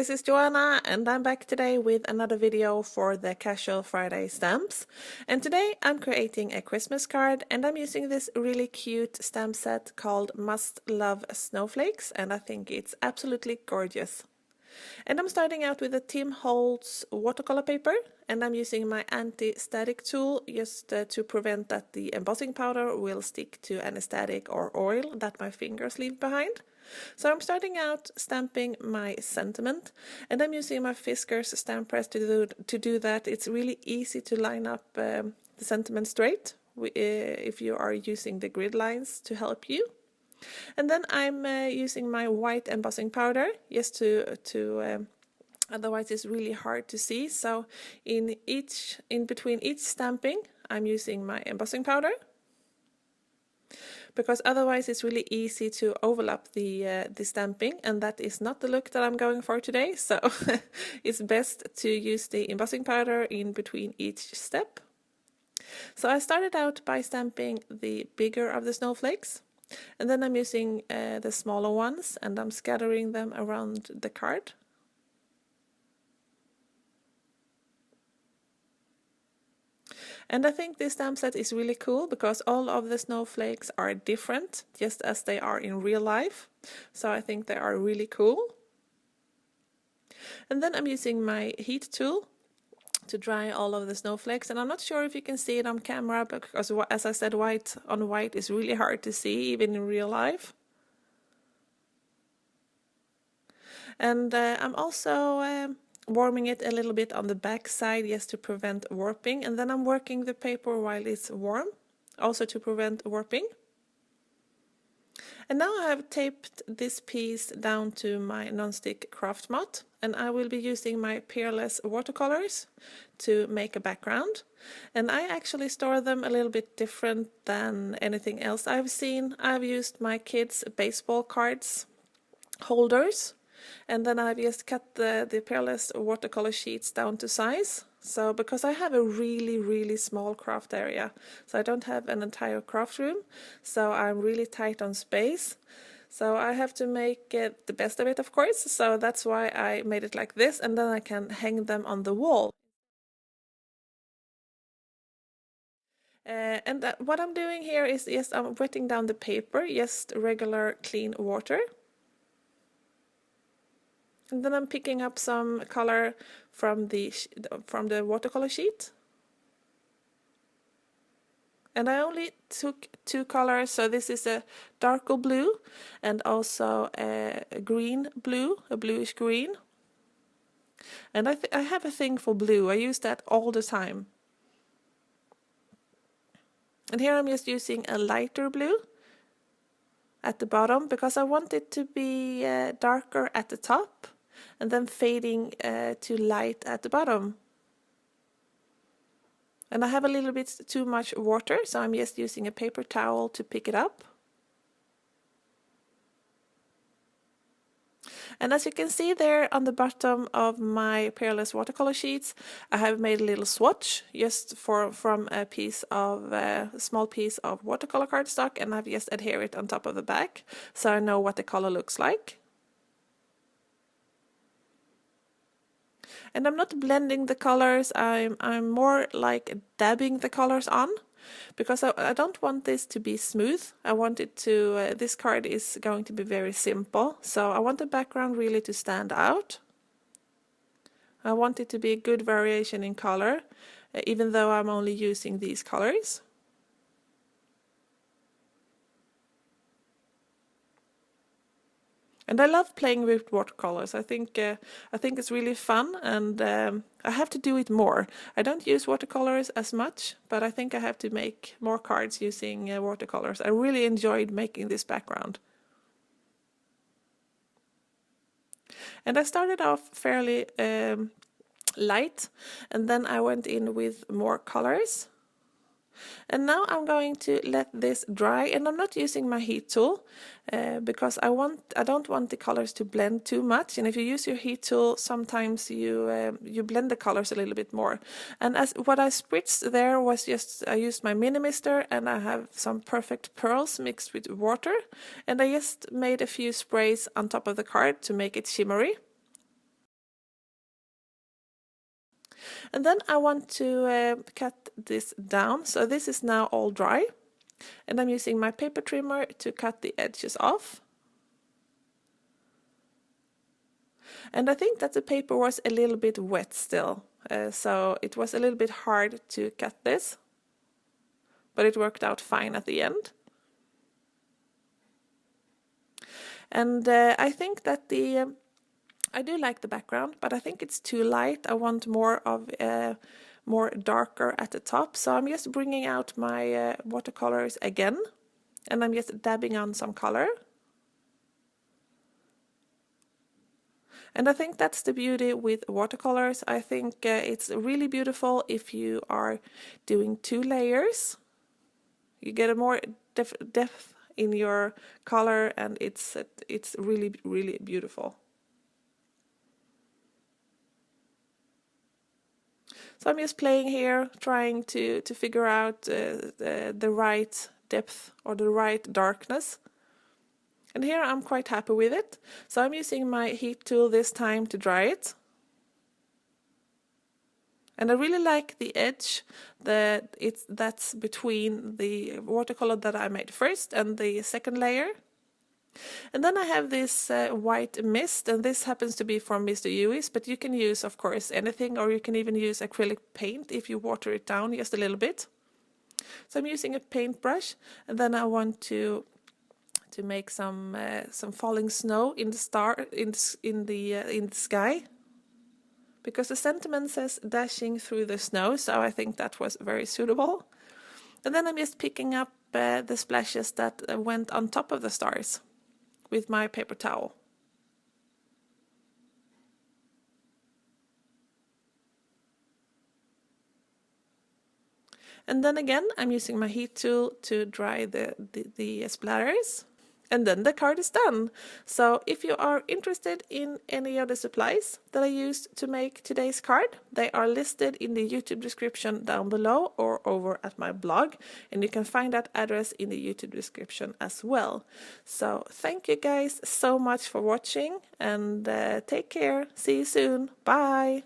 this is Joanna and I'm back today with another video for the Casual Friday stamps. And today I'm creating a Christmas card and I'm using this really cute stamp set called Must Love Snowflakes, and I think it's absolutely gorgeous. And I'm starting out with a Tim Holtz watercolor paper, and I'm using my anti-static tool just to prevent that the embossing powder will stick to any static or oil that my fingers leave behind. So I'm starting out stamping my sentiment, and I'm using my Fiskars stamp press to do that. It's really easy to line up the sentiment straight if you are using the grid lines to help you. And then I'm using my white embossing powder just to otherwise it's really hard to see. So in between each stamping I'm using my embossing powder, because otherwise it's really easy to overlap the stamping, and that is not the look that I'm going for today. So it's best to use the embossing powder in between each step. So I started out by stamping the bigger of the snowflakes, and then I'm using the smaller ones and I'm scattering them around the card. And I think this stamp set is really cool because all of the snowflakes are different, just as they are in real life. So I think they are really cool. And then I'm using my heat tool to dry all of the snowflakes, and I'm not sure if you can see it on camera because, as I said, white on white is really hard to see even in real life. And I'm also warming it a little bit on the back side just to prevent warping, and then I'm working the paper while it's warm, also to prevent warping. And now I have taped this piece down to my non-stick craft mat, and I will be using my Peerless watercolors to make a background. And I actually store them a little bit different than anything else I've seen. I've used my kids' baseball cards holders, and then I've just cut the Peerless watercolor sheets down to size. So because I have a really small craft area, so I don't have an entire craft room, so I'm really tight on space. So I have to make the best of it, of course, so that's why I made it like this, and then I can hang them on the wall. What I'm doing here is just I'm wetting down the paper, just regular clean water. And then I'm picking up some color from the watercolor sheet. And I only took two colors, so this is a darker blue and also a green blue, a bluish green. And I have a thing for blue, I use that all the time. And here I'm just using a lighter blue at the bottom because I want it to be darker at the top and then fading to light at the bottom. And I have a little bit too much water, so I'm just using a paper towel to pick it up. And as you can see there on the bottom of my Peerless watercolor sheets, I have made a little swatch just from a small piece of watercolor cardstock, and I've just adhered it on top of the back so I know what the color looks like. And I'm not blending the colors, I'm more like dabbing the colors on, because I don't want this to be smooth. I want it to, this card is going to be very simple, so I want the background really to stand out. I want it to be a good variation in color, even though I'm only using these colors. And I love playing with watercolors. I think it's really fun, and I have to do it more. I don't use watercolors as much, but I think I have to make more cards using watercolors. I really enjoyed making this background. And I started off fairly light, and then I went in with more colors. And now I'm going to let this dry, and I'm not using my heat tool because I don't want the colors to blend too much. And if you use your heat tool, sometimes you blend the colors a little bit more. And as what I spritzed there was I used my mini mister, and I have some perfect pearls mixed with water, and I just made a few sprays on top of the card to make it shimmery. And then I want to cut this down. So this is now all dry. And I'm using my paper trimmer to cut the edges off. And I think that the paper was a little bit wet still. So it was a little bit hard to cut this. But it worked out fine at the end. And I think that I do like the background, but I think it's too light. I want more of more darker at the top. So I'm just bringing out my watercolors again, and I'm just dabbing on some color. And I think that's the beauty with watercolors. I think it's really beautiful if you are doing 2 layers. You get a more depth in your color, and it's really, really beautiful. So I'm just playing here, trying to figure out the right depth or the right darkness. And here I'm quite happy with it. So I'm using my heat tool this time to dry it. And I really like the edge that's between the watercolor that I made first and the second layer. And then I have this white mist, and this happens to be from Mr. Uis, but you can use, of course, anything, or you can even use acrylic paint if you water it down just a little bit. So I'm using a paintbrush, and then I want to make some falling snow in the sky, because the sentiment says dashing through the snow, so I think that was very suitable. And then I'm just picking up the splashes that went on top of the stars with my paper towel. And then again, I'm using my heat tool to dry the splatters. And then the card is done. So if you are interested in any of the supplies that I used to make today's card, they are listed in the YouTube description down below or over at my blog. And you can find that address in the YouTube description as well. So thank you guys so much for watching, and take care. See you soon. Bye.